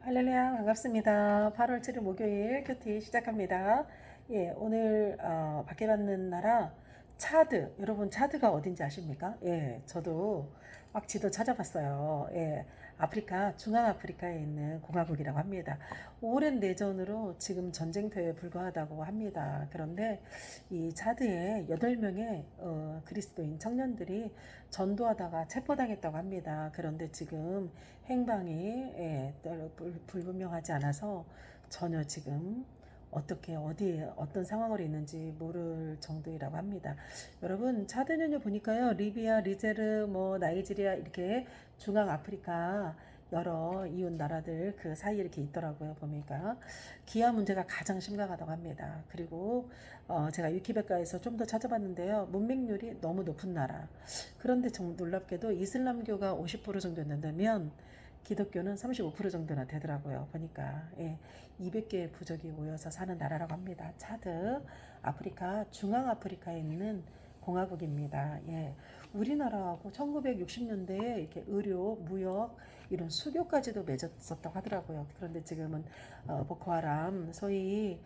할렐루야, 반갑습니다. 8월 7일 목요일 큐티 시작합니다. 예, 오늘 밖에 받는 나라 차드. 여러분 차드가 어딘지 아십니까? 예, 저도 막 지도 찾아봤어요. 예, 아프리카, 중앙아프리카에 있는 공화국이라고 합니다. 오랜 내전으로 지금 전쟁터에 불과하다고 합니다. 그런데 이 차드에 8명의 그리스도인 청년들이 전도하다가 체포당했다고 합니다. 그런데 지금 행방이 불분명하지 않아서 전혀 지금 어떻게 어디에 어떤 상황으로 있는지 모를 정도이라고 합니다. 여러분 차드는요 보니까요 리비아, 리제르, 뭐 나이지리아 이렇게 중앙 아프리카 여러 이웃 나라들 그 사이에 이렇게 있더라고요. 보니까 기아 문제가 가장 심각하다고 합니다. 그리고 제가 위키백과에서 좀 더 찾아봤는데요. 문맹률이 너무 높은 나라. 그런데 정 놀랍게도 이슬람교가 50% 정도 된다면 기독교는 35% 정도나 되더라고요. 보니까 200개의 부족이 모여서 사는 나라라고 합니다. 차드, 아프리카, 중앙아프리카에 있는 공화국입니다. 예. 우리나라하고 1960년대에 이렇게 의료, 무역, 이런 수교까지도 맺었었다고 하더라고요. 그런데 지금은 보코하람, 소위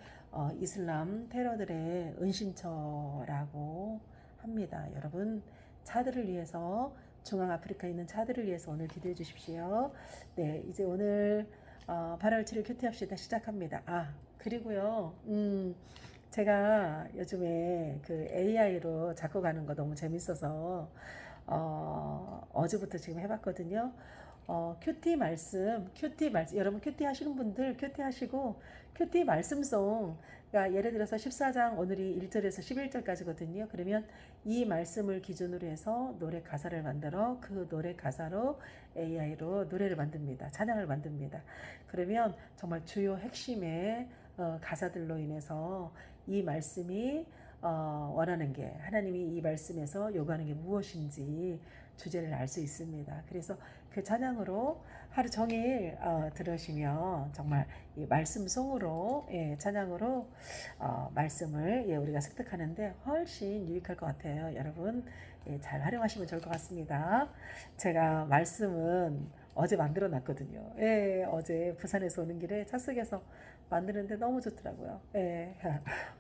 이슬람 테러들의 은신처라고 합니다. 여러분, 차들을 위해서 중앙아프리카에 있는 차들을 위해서 오늘 기도해 주십시오. 네, 이제 오늘 8월 7일 큐티합시다 시작합니다. 그리고요, 제가 요즘에 그 AI로 작곡하는 거 너무 재밌어서 어제부터 지금 해봤거든요. 큐티 말씀, 여러분 큐티 하시는 분들 큐티 하시고 큐티 말씀송, 그러니까 예를 들어서 14장 오늘이 1절에서 11절까지거든요. 그러면 이 말씀을 기준으로 해서 노래 가사를 만들어 그 노래 가사로 AI로 노래를 만듭니다. 찬양을 만듭니다. 그러면 정말 주요 핵심의 가사들로 인해서 이 말씀이 원하는 게 하나님이 이 말씀에서 요구하는 게 무엇인지 주제를 알 수 있습니다. 그래서 그 찬양으로 하루 종일 들으시면 정말 이 말씀송으로 찬양으로 말씀을 우리가 습득하는데 훨씬 유익할 것 같아요. 여러분 잘 활용하시면 좋을 것 같습니다. 제가 말씀은 어제 만들어 놨거든요. 어제 부산에서 오는 길에 차 속에서 만드는데 너무 좋더라고요.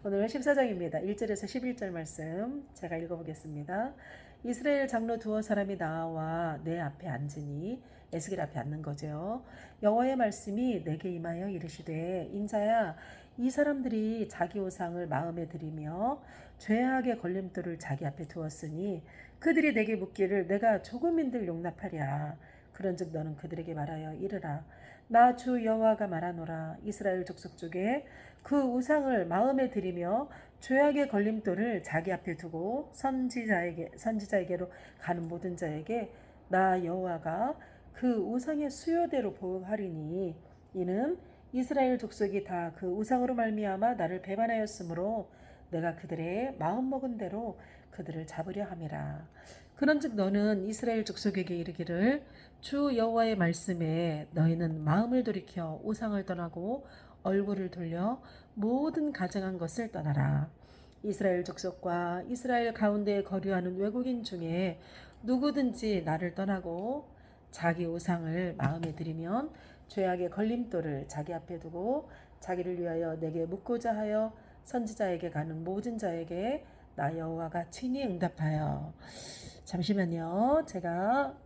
오늘 14장입니다. 1절에서 11절 말씀 제가 읽어보겠습니다. 이스라엘 장로 두어 사람이 나와 내 앞에 앉으니 에스겔 앞에 앉는 거죠. 여호와의 말씀이 내게 임하여 이르시되 인자야 이 사람들이 자기 우상을 마음에 들이며 죄악의 걸림돌을 자기 앞에 두었으니 그들이 내게 묻기를 내가 조금인들 용납하랴. 그런즉 너는 그들에게 말하여 이르라. 나 주 여호와가 말하노라. 이스라엘 족속 중에 그 우상을 마음에 들이며 죄악의 걸림돌을 자기 앞에 두고 선지자에게로 가는 모든 자에게 나 여호와가 그 우상의 수요대로 보응하리니 이는 이스라엘 족속이 다 그 우상으로 말미암아 나를 배반하였으므로 내가 그들의 마음먹은 대로 그들을 잡으려 함이라. 그런즉 너는 이스라엘 족속에게 이르기를 주 여호와의 말씀에 너희는 마음을 돌이켜 우상을 떠나고 얼굴을 돌려 모든 가증한 것을 떠나라. 이스라엘 족속과 이스라엘 가운데 거류하는 외국인 중에 누구든지 나를 떠나고 자기 우상을 마음에 들이면 죄악의 걸림돌을 자기 앞에 두고 자기를 위하여 내게 묻고자 하여 선지자에게 가는 모든 자에게 나 여호와가 친히 응답하여. 잠시만요. 제가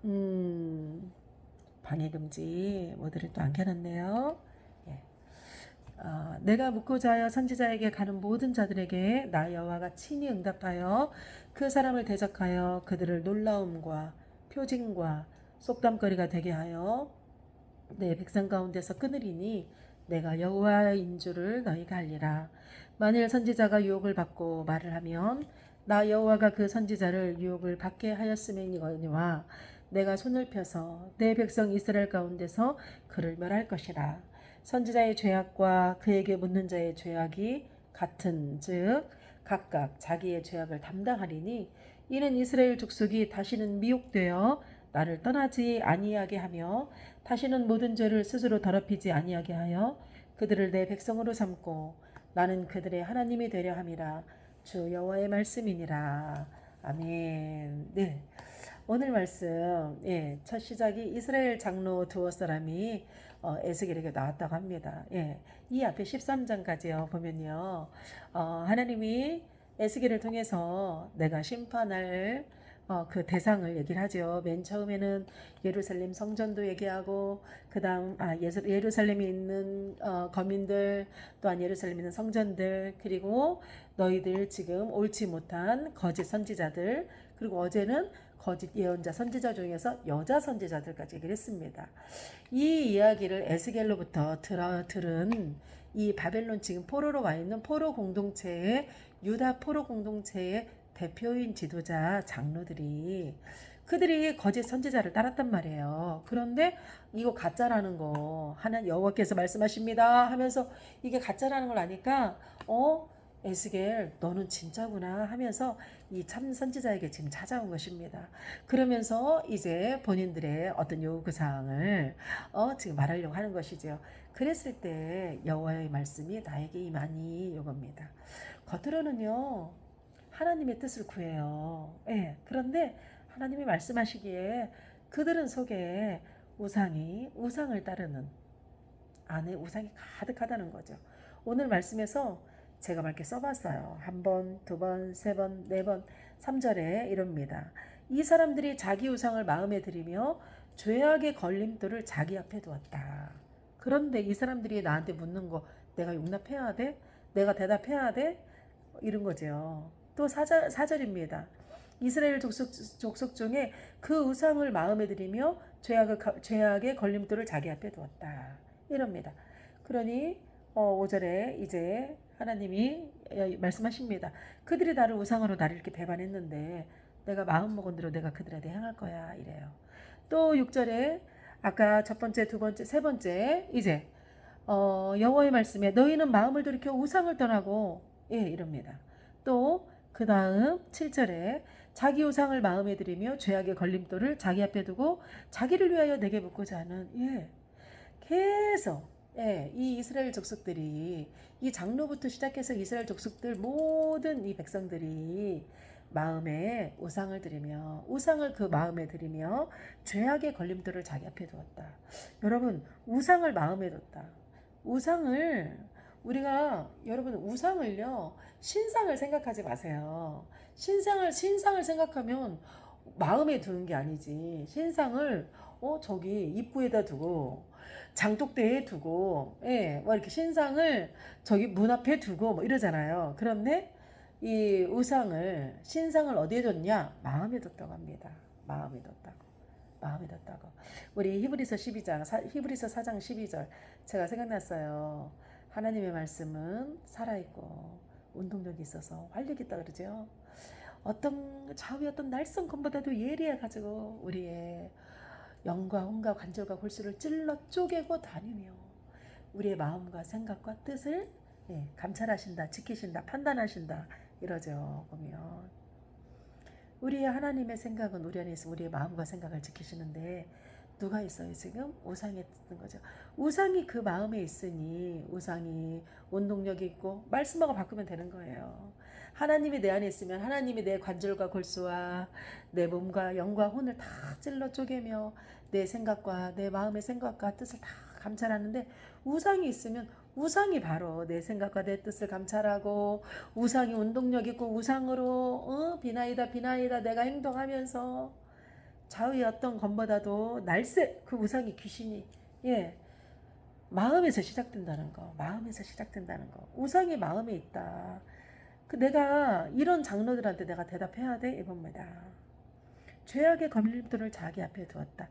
방해금지 모드를 또 안 켜놨네요. 내가 묻고자 하여 선지자에게 가는 모든 자들에게 나 여호와가 친히 응답하여 그 사람을 대적하여 그들을 놀라움과 표징과 속담거리가 되게 하여 내 백성 가운데서 끊으리니 내가 여호와인 줄을 너희가 알리라. 만일 선지자가 유혹을 받고 말을 하면 나 여호와가 그 선지자를 유혹을 받게 하였음이니와 내가 손을 펴서 내 백성 이스라엘 가운데서 그를 멸할 것이라. 선지자의 죄악과 그에게 묻는 자의 죄악이 같은 즉 각각 자기의 죄악을 담당하리니 이는 이스라엘 족속이 다시는 미혹되어 나를 떠나지 아니하게 하며 다시는 모든 죄를 스스로 더럽히지 아니하게 하여 그들을 내 백성으로 삼고 나는 그들의 하나님이 되려 함이라. 주 여호와의 말씀이니라. 아멘. 네. 오늘 말씀, 첫 시작이 이스라엘 장로 두어 사람이 에스겔에게 나왔다고 합니다. 이 앞에 13장까지요 보면요, 하나님이 에스겔을 통해서 내가 심판할 그 대상을 얘기를 하죠. 맨 처음에는 예루살렘 성전도 얘기하고, 그다음 예루살렘에 있는 거민들, 또한 예루살렘에 있는 성전들, 그리고 너희들 지금 옳지 못한 거짓 선지자들, 그리고 어제는 거짓 예언자 선지자 중에서 여자 선지자들까지 얘기를 했습니다. 이 이야기를 에스겔로부터 들은 이 바벨론 지금 포로로 와 있는 포로 공동체의 유다 포로 공동체의 대표인 지도자 장로들이 그들이 거짓 선지자를 따랐단 말이에요. 그런데 이거 가짜라는 거 하나님 여호와께서 말씀하십니다 하면서 이게 가짜라는 걸 아니까 에스겔 너는 진짜구나 하면서 이 참 선지자에게 지금 찾아온 것입니다. 그러면서 이제 본인들의 어떤 요구사항을 지금 말하려고 하는 것이죠. 그랬을 때 여호와의 말씀이 나에게 임하니 요겁니다. 겉으로는요 하나님의 뜻을 구해요. 그런데 하나님이 말씀하시기에 그들은 속에 우상을 따르는 안에 우상이 가득하다는 거죠. 오늘 말씀에서 제가 맑게 써봤어요. 한 번, 두 번, 세 번, 네 번, 3절에 이럽니다. 이 사람들이 자기 우상을 마음에 들이며 죄악의 걸림돌을 자기 앞에 두었다. 그런데 이 사람들이 나한테 묻는 거 내가 용납해야 돼? 내가 대답해야 돼? 이런 거죠. 또 4절입니다. 이스라엘 족속 중에 그 우상을 마음에 들이며 죄악의 걸림돌을 자기 앞에 두었다. 이럽니다. 그러니 5절에 이제 하나님이 말씀하십니다. 그들이 나를 우상으로 나를 이렇게 배반했는데 내가 마음먹은 대로 내가 그들한테 행할 거야 이래요. 또 6절에 아까 첫 번째, 두 번째, 세 번째 이제 여호와의 말씀에 너희는 마음을 돌이켜 우상을 떠나고 이럽니다. 또 그 다음 7절에 자기 우상을 마음에 들이며 죄악의 걸림돌을 자기 앞에 두고 자기를 위하여 내게 묻고자 하는 계속 이 이스라엘 족속들이 이 장로부터 시작해서 이스라엘 족속들 모든 이 백성들이 마음에 우상을 들이며 우상을 그 마음에 들이며 죄악의 걸림돌을 자기 앞에 두었다. 여러분 우상을 마음에 뒀다. 여러분 우상을요 신상을 생각하지 마세요. 신상을 생각하면 마음에 두는 게 아니지. 신상을 저기 입구에다 두고 장독대에 두고 뭐 이렇게 신상을 저기 문 앞에 두고 뭐 이러잖아요. 그런데 이 신상을 어디에 뒀냐? 마음에 뒀다고 합니다. 마음에 뒀다고. 우리 히브리서 4장 12절 제가 생각났어요. 하나님의 말씀은 살아있고 운동력이 있어서 활력이 있다 그러죠. 좌우의 어떤 날성검보다도 예리해가지고 우리의 영과 혼과 관절과 골수를 찔러 쪼개고 다니며 우리의 마음과 생각과 뜻을 감찰하신다, 지키신다, 판단하신다 이러죠. 보면 우리의 하나님의 생각은 우리 안에 있으면 우리의 마음과 생각을 지키시는데 누가 있어요 지금? 우상에 듣는 거죠. 우상이 그 마음에 있으니 우상이 운동력이 있고 말씀하고 바꾸면 되는 거예요. 하나님이 내 안에 있으면 하나님이 내 관절과 골수와 내 몸과 영과 혼을 다 찔러 쪼개며 내 생각과 내 마음의 생각과 뜻을 다 감찰하는데 우상이 있으면 우상이 바로 내 생각과 내 뜻을 감찰하고 우상이 운동력 있고 우상으로 비나이다 내가 행동하면서 좌우의 어떤 것보다도 날쌔 그 우상이 귀신이 마음에서 시작된다는 거. 우상이 마음에 있다. 내가 이런 장로들한테 내가 대답해야 돼 이겁니다. 죄악의 걸림돌을 자기 앞에 두었다.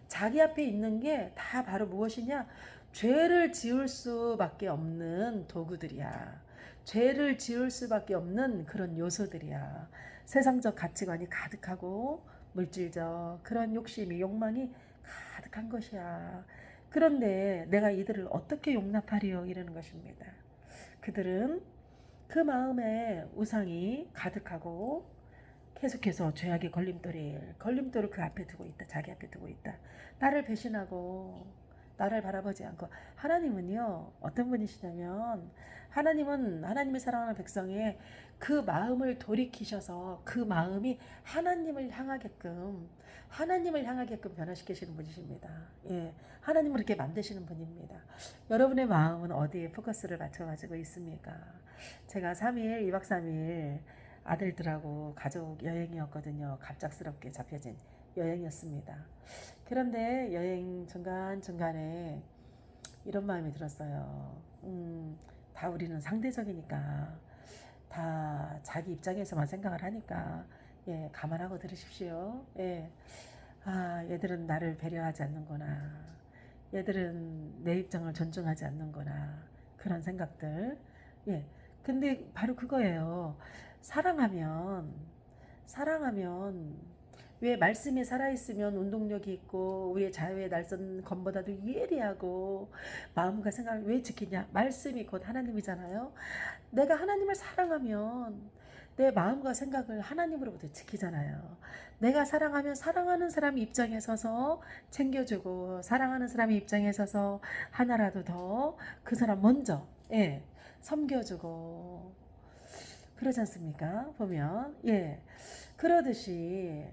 자기 앞에 있는 게 다 바로 무엇이냐? 죄를 지을 수밖에 없는 도구들이야. 죄를 지을 수밖에 없는 그런 요소들이야. 세상적 가치관이 가득하고 물질적 그런 욕망이 가득한 것이야. 그런데 내가 이들을 어떻게 용납하리요? 이러는 것입니다. 그들은 그 마음에 우상이 가득하고 계속해서 죄악의 걸림돌을 그 앞에 두고 있다. 자기 앞에 두고 있다. 나를 배신하고 나를 바라보지 않고 하나님은요 어떤 분이시냐면 하나님은 하나님의 사랑하는 백성의 그 마음을 돌이키셔서 그 마음이 하나님을 향하게끔 변화시키시는 분이십니다. 예, 하나님을 이렇게 만드시는 분입니다. 여러분의 마음은 어디에 포커스를 맞춰가지고 있습니까? 제가 3일 2박 3일 아들들하고 가족 여행이었거든요. 갑작스럽게 잡혀진 여행이었습니다. 그런데 여행 중간중간에 이런 마음이 들었어요. 다 우리는 상대적이니까 다 자기 입장에서만 생각을 하니까 예, 감안하고 들으십시오. 예. 아, 얘들은 나를 배려하지 않는구나. 얘들은 내 입장을 존중하지 않는구나. 그런 생각들. 예. 근데 바로 그거예요. 사랑하면, 사랑하면, 왜 말씀이 살아있으면 운동력이 있고, 우리의 자유의 날선 검보다도 예리하고, 마음과 생각을 왜 지키냐? 말씀이 곧 하나님이잖아요. 내가 하나님을 사랑하면, 내 마음과 생각을 하나님으로부터 지키잖아요. 내가 사랑하면 사랑하는 사람 입장에 서서 챙겨주고 사랑하는 사람의 입장에 서서 하나라도 더 그 사람 먼저 예, 섬겨주고 그러지 않습니까? 보면 예 그러듯이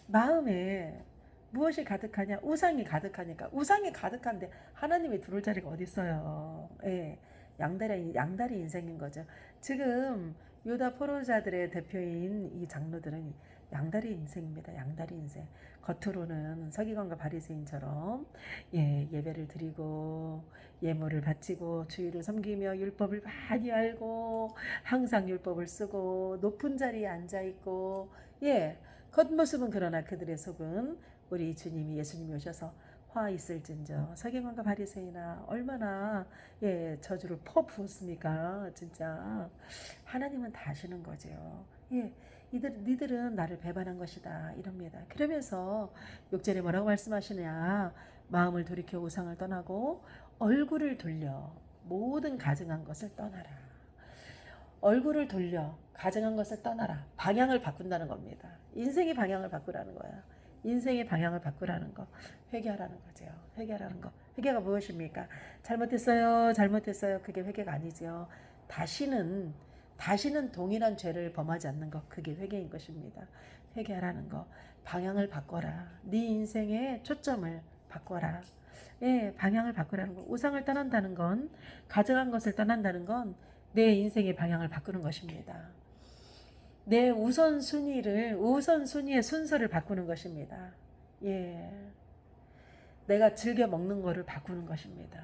마음에 무엇이 가득하냐? 우상이 가득하니까 우상이 가득한데 하나님이 들어올 자리가 어디 있어요? 예, 양다리 인생인 거죠. 지금 유다 포로자들의 대표인 이 장로들은 양다리 인생입니다. 양다리 인생. 겉으로는 서기관과 바리새인처럼 예, 예배를 드리고 예물을 바치고 주의를 섬기며 율법을 많이 알고 항상 율법을 쓰고 높은 자리에 앉아 있고 예, 겉모습은 그러나 그들의 속은 우리 주님이 예수님이 오셔서 화 있을진저 서기관과 바리새인아 얼마나 예 저주를 퍼부었습니까 진짜 하나님은 다 아시는 거죠. 예, 니들은 나를 배반한 것이다 이럽니다. 그러면서 6절에 뭐라고 말씀하시냐 마음을 돌이켜 우상을 떠나고 얼굴을 돌려 모든 가증한 것을 떠나라. 얼굴을 돌려 가증한 것을 떠나라. 방향을 바꾼다는 겁니다. 인생의 방향을 바꾸라는 거야. 인생의 방향을 바꾸라는 거. 회개하라는 거죠. 회개하라는 거. 회개가 무엇입니까? 잘못했어요. 그게 회개가 아니죠. 다시는 동일한 죄를 범하지 않는 것. 그게 회개인 것입니다. 회개하라는 거. 방향을 바꿔라. 네 인생의 초점을 바꿔라. 예, 방향을 바꾸라는 거. 우상을 떠난다는 건, 가증한 것을 떠난다는 건 내 인생의 방향을 바꾸는 것입니다. 내 우선순위의 순서를 바꾸는 것입니다. 예. 내가 즐겨 먹는 거를 바꾸는 것입니다.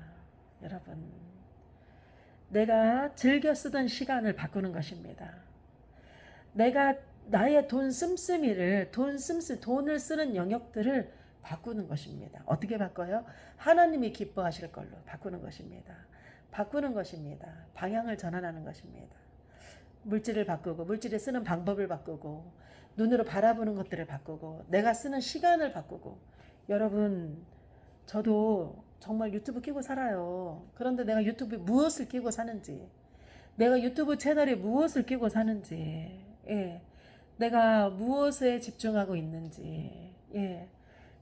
여러분. 내가 즐겨 쓰던 시간을 바꾸는 것입니다. 내가 나의 돈을 쓰는 영역들을 바꾸는 것입니다. 어떻게 바꿔요? 하나님이 기뻐하실 걸로 바꾸는 것입니다. 방향을 전환하는 것입니다. 물질을 바꾸고 물질에 쓰는 방법을 바꾸고 눈으로 바라보는 것들을 바꾸고 내가 쓰는 시간을 바꾸고 여러분 저도 정말 유튜브 끼고 살아요. 그런데 내가 유튜브에 무엇을 끼고 사는지 내가 유튜브 채널에 무엇을 끼고 사는지 예, 내가 무엇에 집중하고 있는지 예,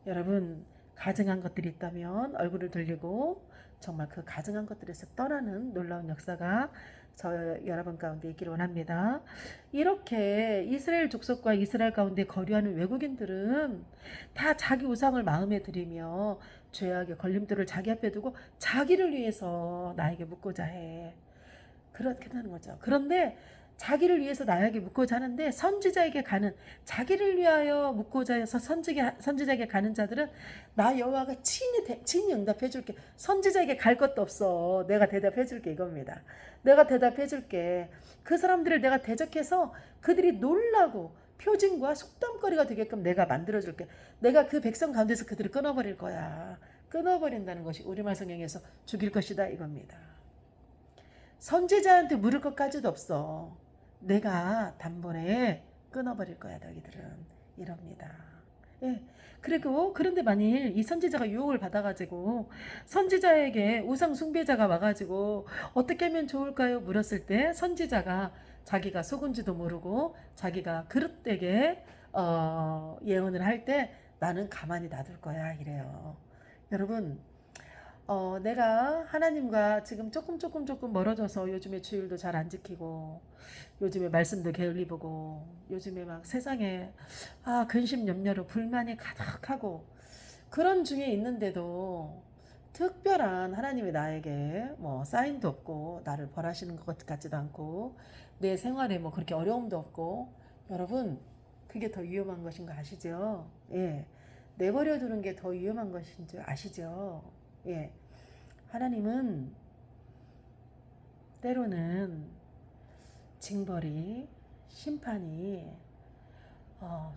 여러분 가증한 것들이 있다면 얼굴을 돌리고 정말 그 가증한 것들에서 떠나는 놀라운 역사가 저 여러분 가운데 있기를 원합니다. 이렇게 이스라엘 족속과 이스라엘 가운데 거류하는 외국인들은 다 자기 우상을 마음에 들이며 죄악의 걸림돌을 자기 앞에 두고 자기를 위해서 나에게 묻고자 해. 그렇게 되는 거죠. 그런데 자기를 위해서 나에게 묻고자 하는데 자기를 위하여 묻고자 해서 선지자에게 가는 자들은 나 여호와가 친히 응답해 줄게. 선지자에게 갈 것도 없어. 내가 대답해 줄게 이겁니다. 내가 대답해 줄게. 그 사람들을 내가 대적해서 그들이 놀라고 표징과 속담거리가 되게끔 내가 만들어 줄게. 내가 그 백성 가운데서 그들을 끊어버릴 거야. 끊어버린다는 것이 우리말 성경에서 죽일 것이다 이겁니다. 선지자한테 물을 것까지도 없어. 내가 단번에 끊어버릴 거야 너희들은 이럽니다. 예. 그리고 그런데 만일 이 선지자가 유혹을 받아가지고 선지자에게 우상 숭배자가 와가지고 어떻게 하면 좋을까요? 물었을 때 선지자가 자기가 속은지도 모르고 자기가 그릇되게 예언을 할 때 나는 가만히 놔둘 거야 이래요. 여러분, 내가 하나님과 지금 조금 멀어져서 요즘에 주일도 잘 안 지키고, 요즘에 말씀도 게을리 보고, 요즘에 막 세상에, 근심 염려로 불만이 가득하고, 그런 중에 있는데도, 특별한 하나님이 나에게 뭐 사인도 없고, 나를 벌하시는 것 같지도 않고, 내 생활에 뭐 그렇게 어려움도 없고, 여러분, 그게 더 위험한 것인 거 아시죠? 예. 내버려 두는 게 더 위험한 것인 줄 아시죠? 예. 하나님은 때로는 징벌이, 심판이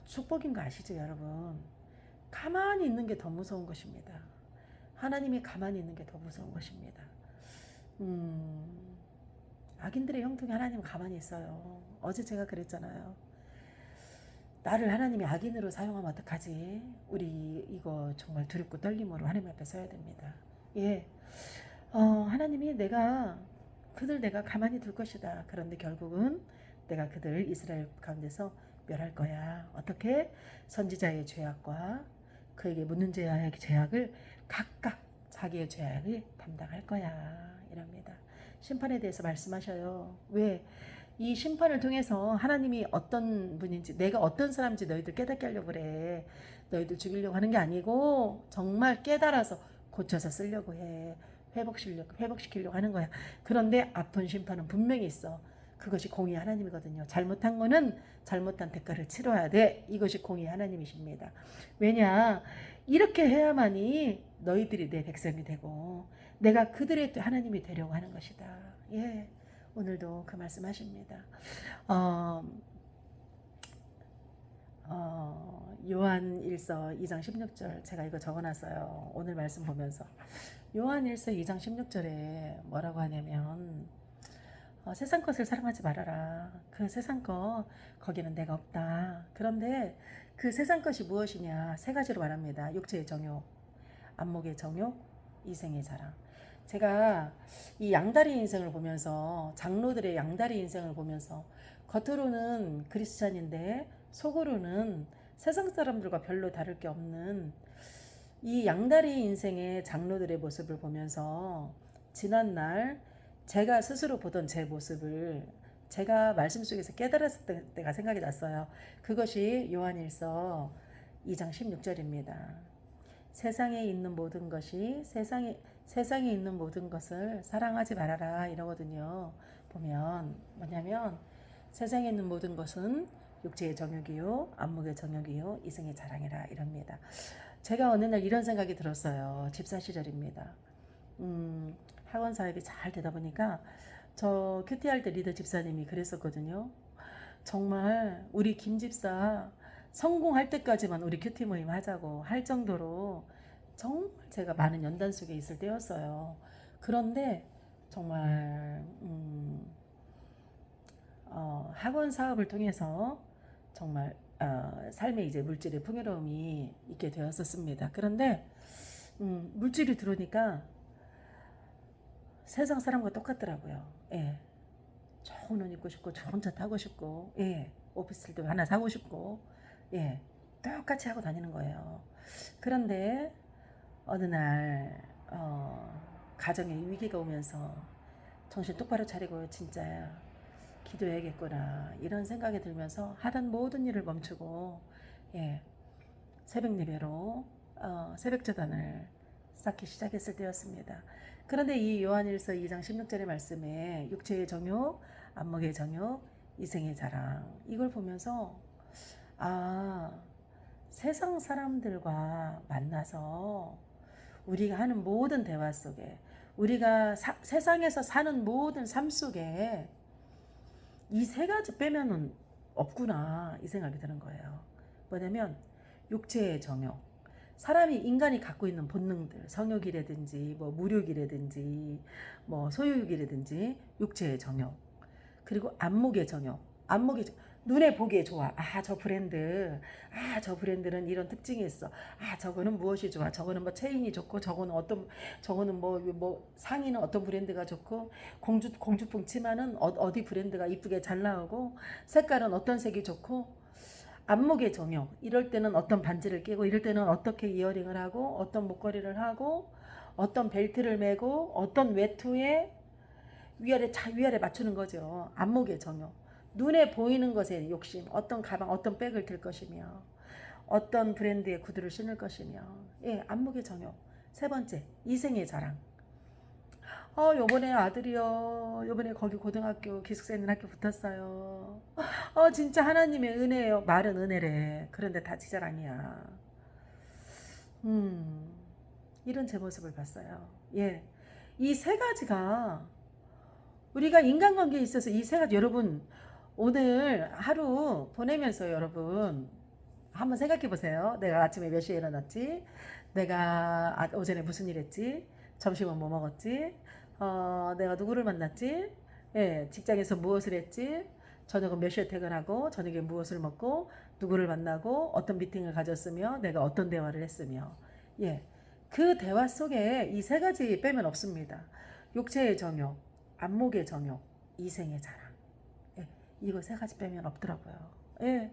축복인 거 아시죠, 여러분? 가만히 있는 게 더 무서운 것입니다. 하나님이 가만히 있는 게 더 무서운 것입니다. 음, 악인들의 형통에 하나님 가만히 있어요. 어제 제가 그랬잖아요. 나를 하나님이 악인으로 사용하면 어떡하지? 우리 이거 정말 두렵고 떨림으로 하나님 앞에 서야 됩니다. 예. 하나님이 내가 가만히 둘 것이다. 그런데 결국은 내가 그들 이스라엘 가운데서 멸할 거야. 어떻게? 선지자의 죄악과 그에게 묻는 자의 죄악을 각각 자기의 죄악을 담당할 거야. 이랍니다. 심판에 대해서 말씀하셔요. 왜? 이 심판을 통해서 하나님이 어떤 분인지, 내가 어떤 사람인지 너희들 깨닫게 하려고 그래. 너희들 죽이려고 하는 게 아니고 정말 깨달아서 고쳐서 쓰려고 해. 회복시키려고 하는 거야. 그런데 아픈 심판은 분명히 있어. 그것이 공의 하나님이거든요. 잘못한 거는 잘못한 대가를 치러야 돼. 이것이 공의 하나님이십니다. 왜냐? 이렇게 해야만이 너희들이 내 백성이 되고 내가 그들의 하나님이 되려고 하는 것이다. 예. 오늘도 그 말씀하십니다. 어, 요한일서 2장 16절 제가 이거 적어놨어요. 오늘 말씀 보면서 요한일서 2장 16절에 뭐라고 하냐면 세상 것을 사랑하지 말아라. 그 세상 것 거기는 내가 없다. 그런데 그 세상 것이 무엇이냐? 세 가지로 말합니다. 육체의 정욕, 안목의 정욕, 이생의 자랑. 제가 이 양다리 인생을 보면서 장로들의 양다리 인생을 보면서 겉으로는 크리스찬인데 속으로는 세상 사람들과 별로 다를 게 없는 이 양다리 인생의 장로들의 모습을 보면서 지난날 제가 스스로 보던 제 모습을 제가 말씀 속에서 깨달았을 때가 생각이 났어요. 그것이 요한일서 2장 16절입니다. 세상에 있는 모든 것이 세상에 있는 모든 것을 사랑하지 말아라 이러거든요. 보면 뭐냐면 세상에 있는 모든 것은 육체의 정욕이요, 안목의 정욕이요, 이생의 자랑이라 이럽니다. 제가 어느 날 이런 생각이 들었어요. 집사 시절입니다. 학원 사업이 잘 되다 보니까 저 큐티할 때 리더 집사님이 그랬었거든요. 정말 우리 김 집사 성공할 때까지만 우리 큐티 모임 하자고 할 정도로 정말 제가 많은 연단 속에 있을 때였어요. 그런데 정말 학원 사업을 통해서 정말 삶의 이제 물질의 풍요로움이 있게 되었었습니다. 그런데 물질이 들어오니까 세상 사람과 똑같더라고요. 예. 좋은 옷 입고 싶고 좋은 차 타고 싶고 예. 오피스텔도 하나 사고 싶고 예. 똑같이 하고 다니는 거예요. 그런데 어느 날 가정에 위기가 오면서 정신 똑바로 차리고 진짜 기도해야겠구나 이런 생각이 들면서 하던 모든 일을 멈추고 예. 새벽 예배로 새벽 제단을 쌓기 시작했을 때였습니다. 그런데 이 요한일서 2장 16절의 말씀에 육체의 정욕, 안목의 정욕, 이생의 자랑 이걸 보면서 세상 사람들과 만나서 우리가 하는 모든 대화 속에 우리가 세상에서 사는 모든 삶 속에 이 세 가지 빼면은 없구나 이 생각이 드는 거예요. 뭐냐면 육체의 정욕, 사람이 인간이 갖고 있는 본능들, 성욕이라든지 뭐 무욕이라든지 뭐 소유욕이라든지 육체의 정욕, 그리고 안목의 정욕, 눈에 보기에 좋아. 저 브랜드는 이런 특징이 있어. 저거는 무엇이 좋아. 저거는 뭐 체인이 좋고, 저거는 뭐 상의는 어떤 브랜드가 좋고, 공주풍 치마는 어디 브랜드가 이쁘게 잘 나오고, 색깔은 어떤 색이 좋고, 안목의 정욕. 이럴 때는 어떤 반지를 끼고, 이럴 때는 어떻게 이어링을 하고, 어떤 목걸이를 하고, 어떤 벨트를 매고, 어떤 외투에 위아래 맞추는 거죠. 안목의 정욕. 눈에 보이는 것에 욕심. 어떤 가방, 어떤 백을 들 것이며, 어떤 브랜드의 구두를 신을 것이며, 예, 안목의 정욕. 세 번째, 이생의 자랑. 요번에 아들이요. 요번에 거기 고등학교 기숙사 있는 학교 붙었어요. 진짜 하나님의 은혜예요. 말은 은혜래. 그런데 다 지 자랑이야. 음, 이런 제 모습을 봤어요. 예. 이 세 가지가 우리가 인간관계에 있어서 이 세 가지 여러분 오늘 하루 보내면서 여러분 한번 생각해 보세요. 내가 아침에 몇 시에 일어났지? 내가 오전에 무슨 일 했지? 점심은 뭐 먹었지? 내가 누구를 만났지? 예, 직장에서 무엇을 했지? 저녁은 몇 시에 퇴근하고 저녁에 무엇을 먹고 누구를 만나고 어떤 미팅을 가졌으며 내가 어떤 대화를 했으며 예, 그 대화 속에 이 세 가지 빼면 없습니다. 육체의 정욕, 안목의 정욕, 이생의 자랑. 예, 이거 세 가지 빼면 없더라고요. 예,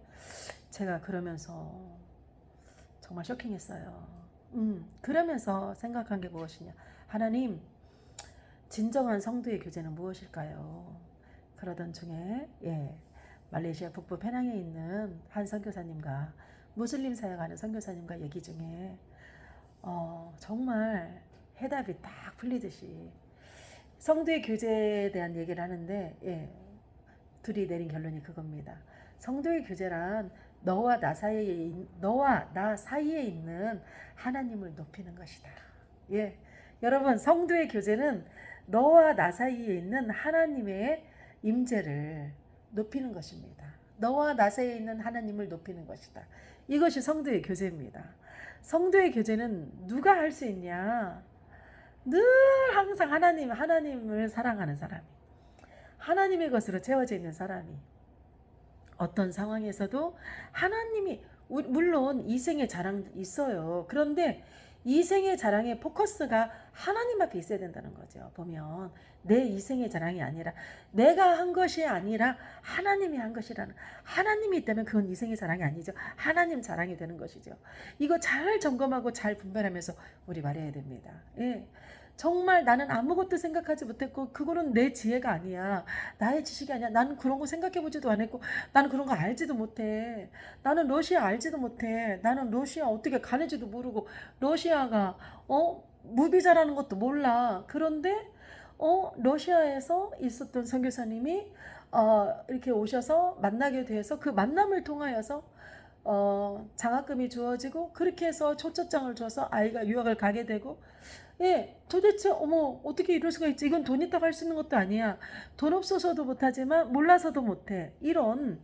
제가 그러면서 정말 쇼킹했어요. 그러면서 생각한 게 무엇이냐. 하나님, 진정한 성도의 교제는 무엇일까요? 그러던 중에, 예, 말레이시아 북부 페낭에 있는 한 선교사님과 무슬림 사역하는 선교사님과 얘기 중에, 정말 해답이 딱 풀리듯이 성도의 교제에 대한 얘기를 하는데, 예, 둘이 내린 결론이 그겁니다. 성도의 교제란 너와 나 사이에 있는 하나님을 높이는 것이다. 예, 여러분 성도의 교제는 너와 나 사이에 있는 하나님의 임재를 높이는 것입니다. 너와 나 사이에 있는 하나님을 높이는 것이다. 이것이 성도의 교제입니다. 성도의 교제는 누가 할 수 있냐? 늘 항상 하나님을 사랑하는 사람이, 하나님의 것으로 채워져 있는 사람이, 어떤 상황에서도 하나님이 물론 이생의 자랑 있어요. 그런데 이생의 자랑의 포커스가 하나님 앞에 있어야 된다는 거죠. 보면 내 이생의 자랑이 아니라 내가 한 것이 아니라 하나님이 한 것이라는, 하나님이 있다면 그건 이생의 자랑이 아니죠. 하나님 자랑이 되는 것이죠. 이거 잘 점검하고 잘 분별하면서 우리 말해야 됩니다. 예. 정말 나는 아무것도 생각하지 못했고 그거는 내 지혜가 아니야. 나의 지식이 아니야. 나는 그런 거 생각해보지도 않았고 나는 그런 거 알지도 못해. 나는 러시아 알지도 못해. 나는 러시아 어떻게 가는지도 모르고 러시아가 무비자라는 것도 몰라. 그런데 러시아에서 있었던 선교사님이 이렇게 오셔서 만나게 돼서 그 만남을 통하여서 장학금이 주어지고 그렇게 해서 초청장을 줘서 아이가 유학을 가게 되고 예, 도대체 어머 어떻게 이럴 수가 있지? 이건 돈 있다고 할 수 있는 것도 아니야. 돈 없어서도 못하지만 몰라서도 못해. 이런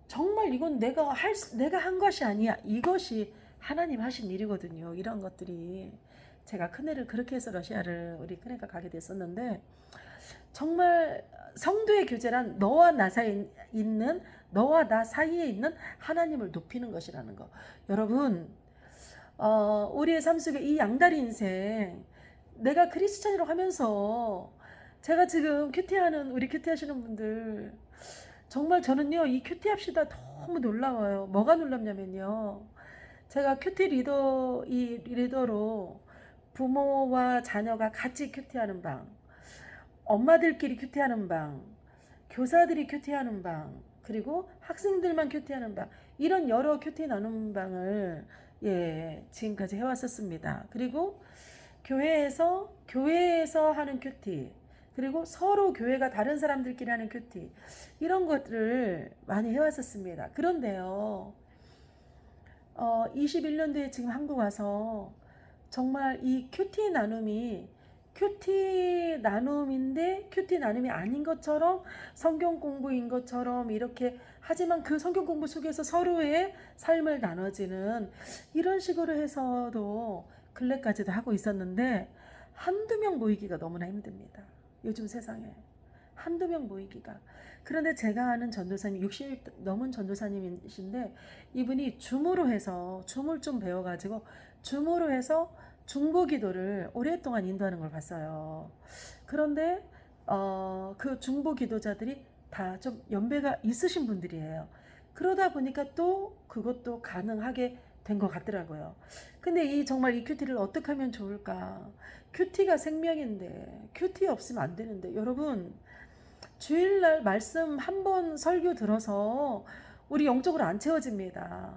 정말 이건 내가 한 것이 아니야. 이것이 하나님 하신 일이거든요. 이런 것들이 제가 큰애를 그렇게 해서 러시아를 우리 큰애가 가게 됐었는데 정말 성도의 교제란 너와 나 사이에 있는 하나님을 높이는 것이라는 거. 여러분 우리의 삶 속에 이 양다리 인생 내가 크리스찬이라고 하면서 제가 지금 우리 큐티 하시는 분들 정말 저는요 이 큐티 합시다 너무 놀라워요. 뭐가 놀랍냐면요 제가 큐티 리더로 부모와 자녀가 같이 큐티하는 방, 엄마들끼리 큐티하는 방, 교사들이 큐티하는 방, 그리고 학생들만 큐티하는 방, 이런 여러 큐티 나눔 방을 지금까지 해왔었습니다. 그리고 교회에서 하는 큐티, 그리고 서로 교회가 다른 사람들끼리 하는 큐티, 이런 것들을 많이 해왔었습니다. 그런데요, 21년도에 지금 한국 와서 정말 이 큐티 나눔인데 큐티 나눔이 아닌 것처럼 성경 공부인 것처럼 이렇게 하지만 그 성경 공부 속에서 서로의 삶을 나눠지는 이런 식으로 해서도 근래까지도 하고 있었는데 한두 명 모이기가 너무나 힘듭니다. 요즘 세상에 한두 명 모이기가. 그런데 제가 아는 전도사님 60 넘은 전도사님이신데 이분이 줌을 좀 배워가지고 줌으로 해서 중보기도를 오랫동안 인도하는 걸 봤어요. 그런데 그 중보기도자들이 다 좀 연배가 있으신 분들이에요. 그러다 보니까 또 그것도 가능하게 된 것 같더라고요. 근데 정말 이 큐티를 어떻게 하면 좋을까? 큐티가 생명인데, 큐티 없으면 안 되는데, 여러분, 주일날 말씀 한 번 설교 들어서 우리 영적으로 안 채워집니다.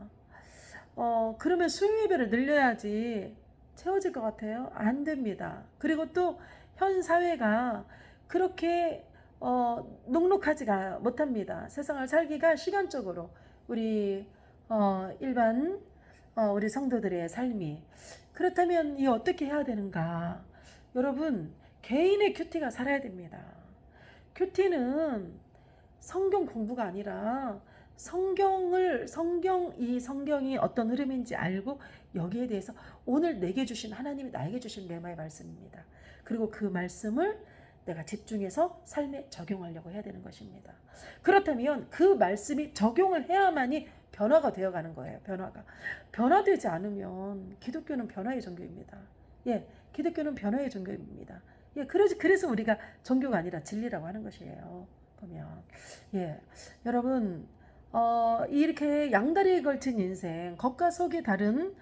그러면 수요 예배를 늘려야지 채워질 것 같아요? 안 됩니다. 그리고 또 현 사회가 그렇게 녹록하지가 못합니다. 세상을 살기가 시간적으로 우리 일반 우리 성도들의 삶이 그렇다면 이 어떻게 해야 되는가? 여러분, 개인의 큐티가 살아야 됩니다. 큐티는 성경 공부가 아니라 이 성경이 어떤 흐름인지 알고 여기에 대해서 오늘 내게 주신 하나님이 나에게 주신 메마의 말씀입니다. 그리고 그 말씀을 내가 집중해서 삶에 적용하려고 해야 되는 것입니다. 그렇다면 그 말씀이 적용을 해야만이 변화가 되어가는 거예요. 변화되지 않으면 기독교는 변화의 종교입니다. 예, 기독교는 변화의 종교입니다. 예, 그래서 우리가 종교가 아니라 진리라고 하는 것이에요. 보면 예, 여러분 이렇게 양다리에 걸친 인생, 겉과 속이 다른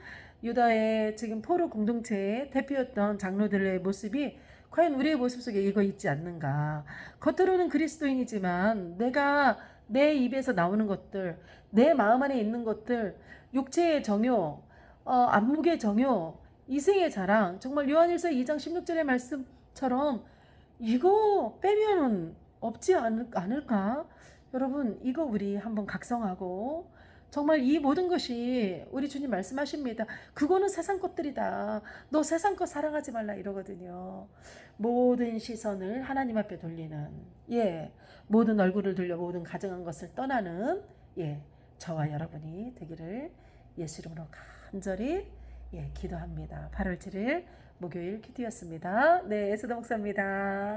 유다의 지금 포로 공동체의 대표였던 장로들의 모습이 과연 우리의 모습 속에 이거 있지 않는가? 겉으로는 그리스도인이지만 내가 내 입에서 나오는 것들, 내 마음 안에 있는 것들, 육체의 정욕, 안목의 정욕, 이생의 자랑, 정말 요한일서 2장 16절의 말씀처럼 이거 빼면은 없지 않을까? 여러분, 이거 우리 한번 각성하고 정말 이 모든 것이 우리 주님 말씀하십니다. 그거는 세상 것들이다. 너 세상 것 사랑하지 말라 이러거든요. 모든 시선을 하나님 앞에 돌리는, 예, 모든 얼굴을 돌려 모든 가증한 것을 떠나는, 예, 저와 여러분이 되기를 예수 이름으로 간절히 기도합니다. 8월 7일 목요일 큐티였습니다. 네, 에스더 목사입니다.